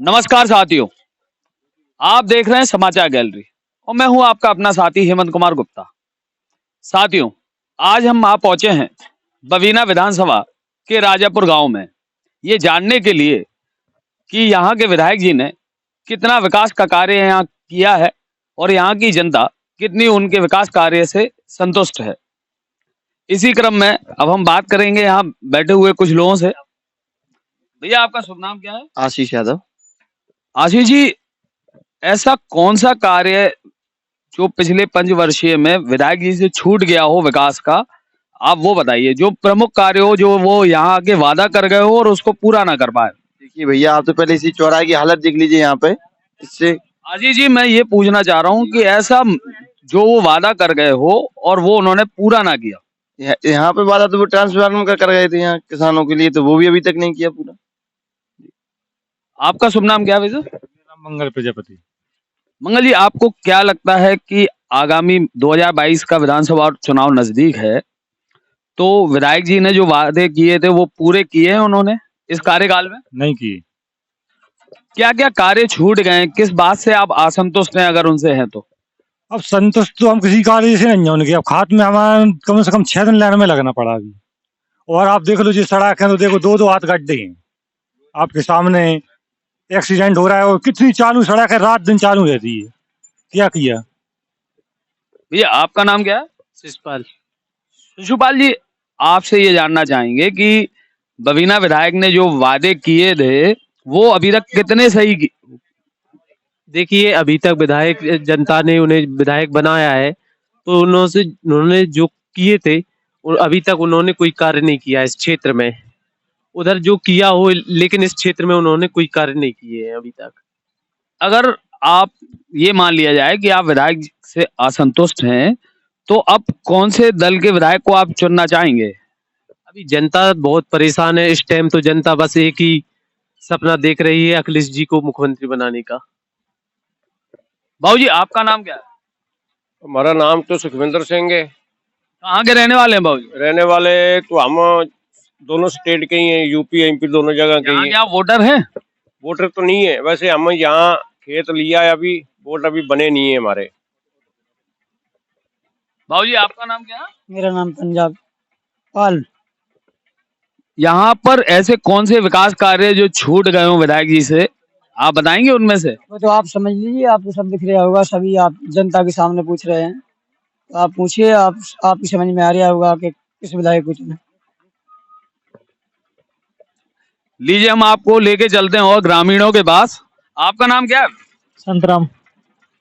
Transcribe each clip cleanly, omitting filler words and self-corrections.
नमस्कार साथियों, आप देख रहे हैं समाचार गैलरी और मैं हूं आपका अपना साथी हेमंत कुमार गुप्ता। साथियों, आज हम वहां पहुंचे हैं बवीना विधानसभा के राजापुर गांव में, ये जानने के लिए कि यहाँ के विधायक जी ने कितना विकास का कार्य यहाँ किया है और यहाँ की जनता कितनी उनके विकास कार्य से संतुष्ट है। इसी क्रम में अब हम बात करेंगे यहाँ बैठे हुए कुछ लोगों से। भैया, आपका शुभ नाम क्या है? आशीष यादव। आशीष जी, ऐसा कौन सा कार्य जो पिछले पंचवर्षीय में विधायक जी से छूट गया हो विकास का, आप वो बताइए। जो प्रमुख कार्य हो, जो वो यहाँ आके वादा कर गए हो और उसको पूरा ना कर पाए। देखिए भैया, आप तो पहले इसी चौराहे की हालत देख लीजिए यहाँ पे। इससे आजीष जी, मैं ये पूछना चाह रहा हूँ कि ऐसा जो वो वादा कर गए हो और वो उन्होंने पूरा ना किया। यहाँ पे वादा तो वो ट्रांसफार्मर का कर गए थे यहाँ किसानों के लिए, तो वो भी अभी तक नहीं किया पूरा। आपका शुभ नाम क्या है वैसे? मंगल प्रजापति। मंगल जी, आपको क्या लगता है कि आगामी 2022 का विधानसभा चुनाव नजदीक है, तो विधायक जी ने जो वादे किए थे वो पूरे किए हैं उन्होंने इस कार्यकाल में? नहीं किए। क्या क्या कार्य छूट गए हैं? किस बात से आप असंतुष्ट हैं अगर उनसे हैं तो? अब संतुष्ट तो हम किसी कार्य से नहीं हैं उनके। अब खात में हमारा कम से कम 6 दिन लाइन में लगना पड़ा अभी। और आप देख लो जो सड़क है तो देखो, दो हाथ गड्ढे हैं आपके सामने। एक्सीडेंट हो रहा है और कितनी चालू सड़क है, रात दिन चालू रहती है। क्या किया? भैया, आपका नाम क्या है? शिषपाल। शिशुपाल जी, आपसे ये जानना चाहेंगे कि बवीना विधायक ने जो वादे किए थे वो अभी तक कितने सही की? देखिए, अभी तक विधायक जनता ने उन्हें विधायक बनाया है, तो उन्होंने जो किए थे और अभी तक उन्होंने कोई कार्य नहीं किया इस क्षेत्र में। उधर जो किया हो, लेकिन इस क्षेत्र में उन्होंने कोई कार्य नहीं किए हैं अभी तक। अगर आप ये मान लिया जाए कि आप विधायक से असंतुष्ट हैं, तो अब कौन से दल के विधायक को आप चुनना चाहेंगे? अभी जनता बहुत परेशान है। इस टाइम तो जनता बस एक ही सपना देख रही है, अखिलेश जी को मुख्यमंत्री बनाने का। बाबू जी, आपका नाम क्या है? हमारा नाम तो सुखविंदर सिंह है। कहाँ के रहने वाले हैं बाबू जी? रहने वाले तो हम दोनों स्टेट के ही हैं, यूपी एमपी दोनों जगह के ही हैं। आप वोटर हैं? वोटर तो नहीं है, वैसे हम यहाँ खेत लिया है, अभी वोट अभी बने नहीं है हमारे। बाबू जी, आपका नाम क्या है? मेरा नाम पंजाब पाल। यहाँ पर ऐसे कौन से विकास कार्य जो छूट गए हो विधायक जी से, आप बताएंगे उनमें से? वो तो आप समझ लीजिए, आपको सब दिख रहा होगा, सभी आप जनता के सामने पूछ रहे हैं, तो आप पूछिए, आपकी समझ में आ रहा होगा कि किस विधायक को चुने। लीजिए, हम आपको लेके चलते हैं और ग्रामीणों के पास। आपका नाम क्या है? संतराम।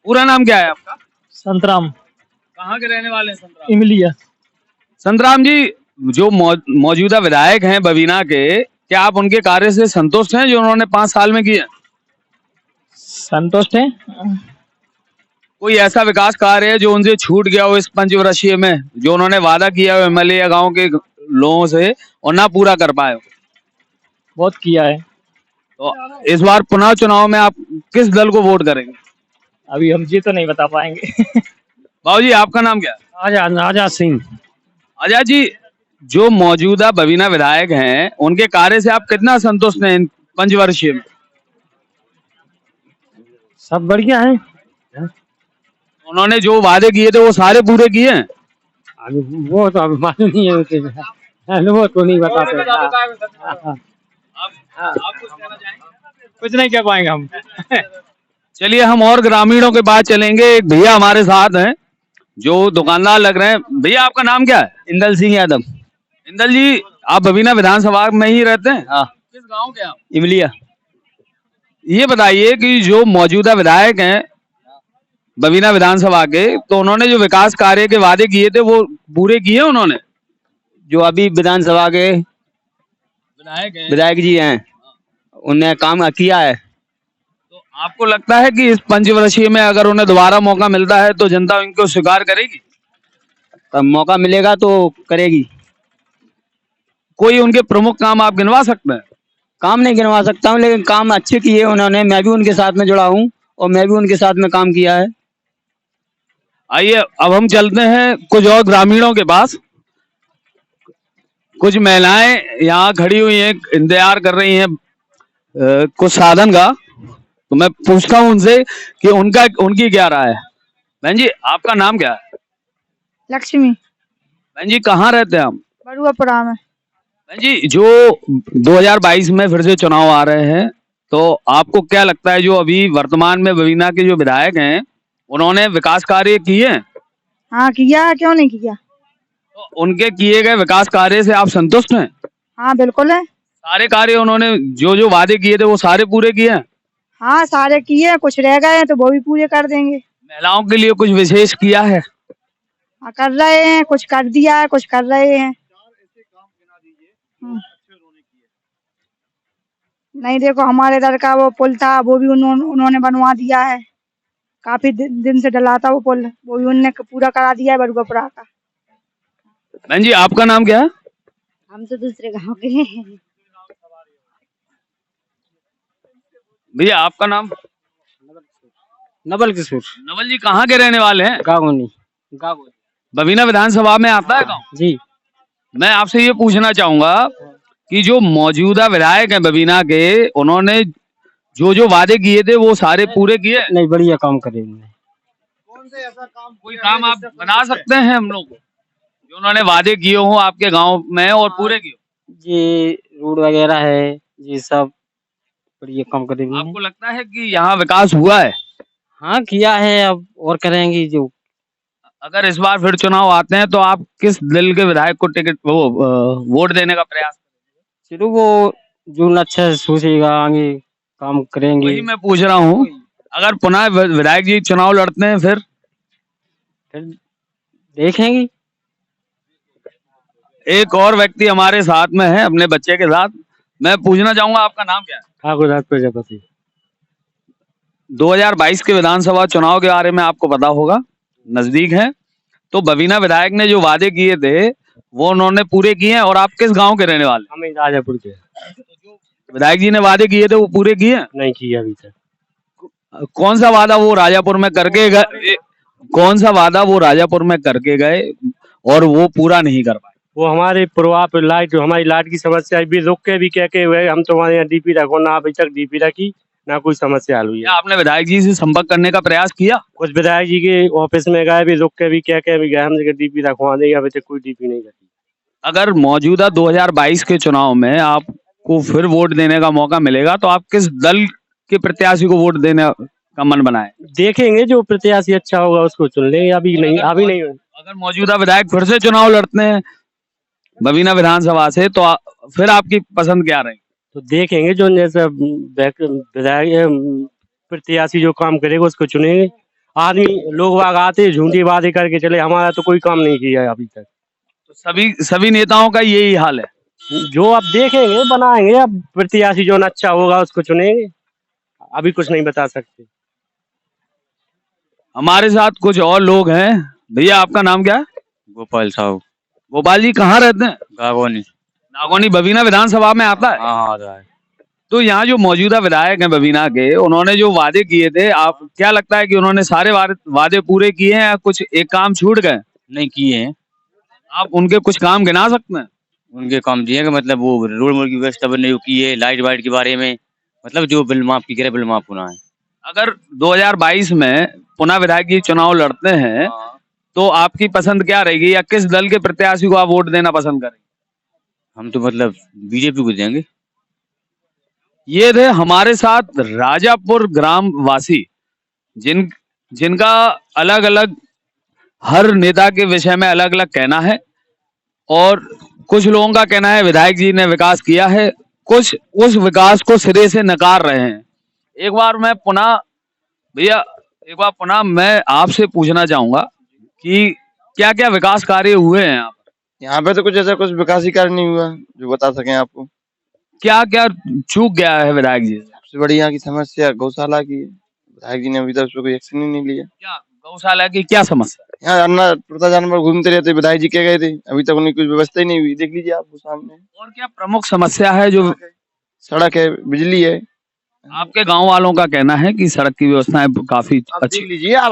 पूरा नाम क्या है आपका? संतराम। कहाँ के रहने वाले हैं संतराम? इमलिया। संतराम जी, जो मौजूदा विधायक हैं बवीना के, क्या आप उनके कार्य से संतुष्ट हैं जो उन्होंने 5 साल में किए? संतुष्ट है। कोई ऐसा विकास कार्य है जो उनसे छूट गया हो इस पंचवर्षीय में, जो उन्होंने वादा किया हो एमएलए या गांव के लोगों से और ना पूरा कर पाए हो? बहुत किया है। तो इस बार पुनः चुनाव में आप किस दल को वोट करेंगे? अभी हम जी तो नहीं बता पाएंगे। बाबू जी, आपका नाम क्या है? आजाद सिंह। आजाद जी, जो मौजूदा बवीना विधायक हैं उनके कार्य से आप कितना संतुष्ट हैं इन पंचवर्षीय में? सब बढ़िया है। उन्होंने जो वादे किए थे वो सारे पूरे किए हैं? अभी वो तो अभी मालूम नहीं है, वो तो नहीं बताते। कुछ नहीं कह पाएंगे हम। चलिए, हम और ग्रामीणों के पास चलेंगे। एक भैया हमारे साथ हैं जो दुकानदार लग रहे हैं। भैया, आपका नाम क्या है? इंदल सिंह यादव। इंदल जी, आप बवीना विधानसभा में ही रहते हैं? हाँ। किस गांव के आप? इमलिया। ये बताइए कि जो मौजूदा विधायक हैं बवीना विधानसभा के, तो उन्होंने जो विकास कार्य के वादे किए थे वो पूरे किए उन्होंने? जो अभी विधानसभा के विधायक जी हैं, उन्होंने काम किया है। तो आपको लगता है कि इस पंचवर्षीय में अगर उन्हें दोबारा मौका मिलता है तो जनता इनको स्वीकार करेगी? तब मौका मिलेगा तो करेगी। कोई उनके प्रमुख काम आप गिनवा सकते हैं? काम नहीं गिनवा सकता हूँ, लेकिन काम अच्छे किए उन्होंने। मैं भी उनके साथ में जुड़ा हूँ और मैं भी उनके साथ में काम किया है। आइए, अब हम चलते हैं कुछ और ग्रामीणों के पास। कुछ महिलाएं यहाँ खड़ी हुई हैं, इंतजार कर रही हैं कुछ साधन का। तो मैं पूछता हूं उनसे कि उनकी क्या राय है। बहन जी, आपका नाम क्या है? लक्ष्मी, बहन जी, कहाँ रहते हैं आप? बड़ुआपुरा में। बहन जी, जो 2022 में फिर से चुनाव आ रहे हैं, तो आपको क्या लगता है जो अभी वर्तमान में बवीना के जो विधायक हैं, उन्होंने विकास कार्य किए हैं? हाँ किया, क्यों नहीं किया। तो उनके किए गए विकास कार्य से आप संतुष्ट हैं? हाँ बिल्कुल है। सारे कार्य उन्होंने जो जो वादे किए थे वो सारे पूरे किए हैं? हाँ सारे किए, कुछ रह गए हैं तो वो भी पूरे कर देंगे। महिलाओं के लिए कुछ विशेष किया है? हाँ कर रहे हैं, कुछ कर दिया है, कुछ कर रहे हैं। हम्म। नहीं देखो, हमारे इधर का वो पुल था, वो भी उन्होंने बनवा दिया है। काफी दिन से डला था वो पुल, वो भी उन्होंने पूरा करा दिया है बड़ुआपुरा का। बहन जी, आपका नाम क्या है? हम तो दूसरे गांव के हैं। भैया, आपका नाम? नवल किशोर, नवल जी, कहाँ के रहने वाले हैं? गागोनी। बवीना विधानसभा में आता है गाँव? जी। मैं आपसे ये पूछना चाहूंगा कि जो मौजूदा विधायक हैं बवीना के, उन्होंने जो जो वादे किए थे वो सारे पूरे किए? नहीं, बढ़िया काम करे उन्होंने। कोई काम आप बना सकते हैं हम लोग जो उन्होंने वादे किए हों आपके गांव में और पूरे किए हों? ये रोड वगैरह है, ये सब बढ़िया काम करे उन्होंने। आपको लगता है कि यहाँ विकास हुआ है? हाँ किया है, अब और करेंगे जो। अगर इस बार फिर चुनाव आते हैं तो आप किस दल के विधायक को टिकट वोट देने का प्रयास? चलो वो जो अच्छा सोचेगा आगे काम करेंगे। वही मैं पूछ रहा हूँ, अगर पुनः विधायक जी चुनाव लड़ते हैं फिर देखेंगे। एक और व्यक्ति हमारे साथ में है अपने बच्चे के साथ। मैं पूछना चाहूंगा, आपका नाम क्या है? ठाकुर प्रजापति। 2022 के विधानसभा चुनाव के बारे में आपको पता होगा, नजदीक है। तो बवीना विधायक ने जो वादे किए थे वो उन्होंने पूरे किए हैं। और आप किस गांव के रहने वाले? हम राजापुर के। विधायक जी ने वादे किए थे वो पूरे किए? नहीं किया अभी तक। कौन सा वादा वो राजापुर में करके गए? कौन सा वादा वो राजापुर में करके गए और वो पूरा नहीं कर पाए? वो हमारे प्रवाह पे लाइट, हमारी लाइट की समस्या भी रुक के भी कह के हुए, हम तुम्हारे यहाँ डीपी रखो ना, अभी तक डीपी रखी ना, कोई समस्या हल हुई क्या है। आपने विधायक जी से संपर्क करने का प्रयास किया? कुछ विधायक जी के ऑफिस में गए भी, रुक के भी कह के भी गए, हम डीपी रखवा देंगे, अभी तक कोई डीपी नहीं रखी। अगर मौजूदा 2022 के चुनाव में आपको फिर वोट देने का मौका मिलेगा तो आप किस दल के प्रत्याशी को वोट देने का मन बनाए? देखेंगे, जो प्रत्याशी अच्छा होगा उसको चुन लेंगे, अभी नहीं। अगर मौजूदा विधायक फिर से चुनाव लड़ते हैं बवीना विधानसभा से तो फिर आपकी पसंद क्या रहेगी? तो देखेंगे, जो जैसे विधायक प्रत्याशी जो काम करेगा उसको चुनेंगे। आदमी लोग बाग आते झूठी वादे करके चले, हमारा तो कोई काम नहीं किया है अभी तक। तो सभी नेताओं का यही हाल है। जो अब देखेंगे बनाएंगे, अब प्रत्याशी जो अच्छा होगा उसको चुनेंगे, अभी कुछ नहीं बता सकते। हमारे साथ कुछ और लोग हैं। भैया, आपका नाम क्या है? गोपाल साहब। गोपाल जी, कहाँ रहते हैं? गागोनी। नागौनी बवीना विधानसभा में आता है? हाँ आ रहा है। तो यहाँ जो मौजूदा विधायक हैं बवीना के, उन्होंने जो वादे किए थे, आप क्या लगता है कि उन्होंने सारे वादे पूरे किए हैं या कुछ एक काम छूट गए? नहीं किए हैं। आप उनके कुछ काम गिना सकते हैं? उनके काम दिए कि मतलब वो रोड मोड की व्यवस्था बनने की है, लाइट वाइट के बारे में, मतलब जो बिल माफ की करे बिल माफ होना है। अगर 2022 में पुनः विधायक जी चुनाव लड़ते हैं तो आपकी पसंद क्या रहेगी या किस दल के प्रत्याशी को आप वोट देना पसंद करेंगे? हम तो मतलब बीजेपी को देंगे। ये थे हमारे साथ राजापुर ग्राम वासी, जिनका अलग अलग हर नेता के विषय में अलग अलग कहना है। और कुछ लोगों का कहना है विधायक जी ने विकास किया है, कुछ उस विकास को सिरे से नकार रहे हैं। एक बार मैं आपसे पूछना चाहूंगा कि क्या क्या विकास कार्य हुए हैं यहाँ पे? तो कुछ ऐसा कुछ विकास ही कार्य नहीं हुआ जो बता सकें आपको। क्या क्या चूक गया है विधायक जी? सबसे बड़ी यहाँ की समस्या गौशाला की है, विधायक जी ने अभी तक उस पर कोई एक्शन ही नहीं लिया। क्या गौशाला की क्या समस्या? यहाँ अन्ना जानवर घूमते रहते, विधायक जी कह गए थे, अभी तक उनकी कुछ व्यवस्था ही नहीं हुई। देख लीजिए आपको सामने। और क्या प्रमुख समस्या है? जो सड़क है, बिजली है। आपके गांव वालों का कहना है कि सड़क की व्यवस्था काफी अच्छी। देख लीजिए आप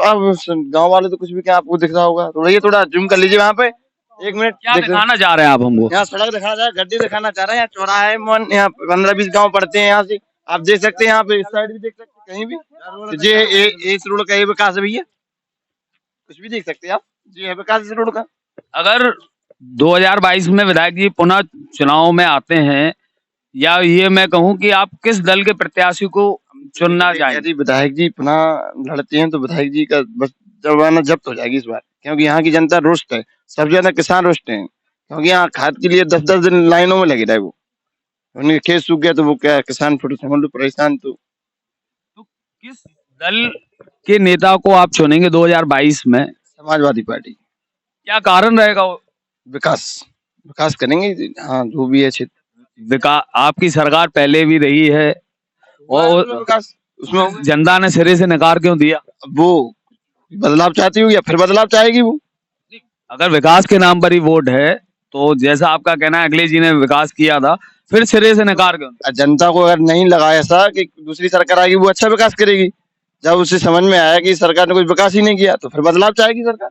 गाँव वाले तो कुछ भी क्या आपको दिख रहा होगा, थोड़ा जूम कर लीजिए वहाँ पे। एक मिनट, क्या दिखाना चाह रहे हैं आप हमको? यहाँ सड़क दिखाना चाह रहे, गड्ढे दिखाना चाह रहे हैं, यहाँ चौराहा है, यहाँ 15-20 गाँव पड़ते हैं। यहाँ से आप देख सकते हैं, यहाँ पे इस साइड भी देख सकते हैं। कहीं भी इस रोड का ये विकास है भैया, कुछ भी देख सकते हैं आप, ये है विकास इस रोड का। अगर 2022 में विधायक जी पुनः चुनाव में आते हैं, या ये मैं कहूं कि आप किस दल के प्रत्याशी को चुनना चाहेंगे? यदि विधायक जी पुनः लड़ते हैं तो विधायक जी का बस जमाना जब्त हो जाएगी इस बार, क्योंकि यहाँ की जनता रुष्ट है, सबसे ज्यादा किसान रुष्ट हैं, क्योंकि यहाँ खाद के लिए 10-10 दिन लाइनों में लगे रहे वो, उनके खेत सूख गया तो वो क्या किसान फिर समझ लो परेशान। तो किस दल के नेता को आप चुनेंगे 2022 में? समाजवादी पार्टी। क्या कारण रहेगा? वो विकास करेंगे, हाँ जो भी है क्षेत्र विकास, आपकी सरकार पहले भी रही है और विकास उसमें जनता ने सिरे से नकार क्यों दिया? वो बदलाव चाहती होगी या फिर बदलाव चाहेगी वो। अगर विकास के नाम पर ही वोट है तो जैसा आपका कहना है अखिलेश जी ने विकास किया था, फिर सिरे से नकार क्यों? जनता को अगर नहीं लगा ऐसा कि दूसरी सरकार आएगी वो अच्छा विकास करेगी, जब उसे समझ में आया कि सरकार ने कुछ विकास ही नहीं किया तो फिर बदलाव चाहेगी सरकार।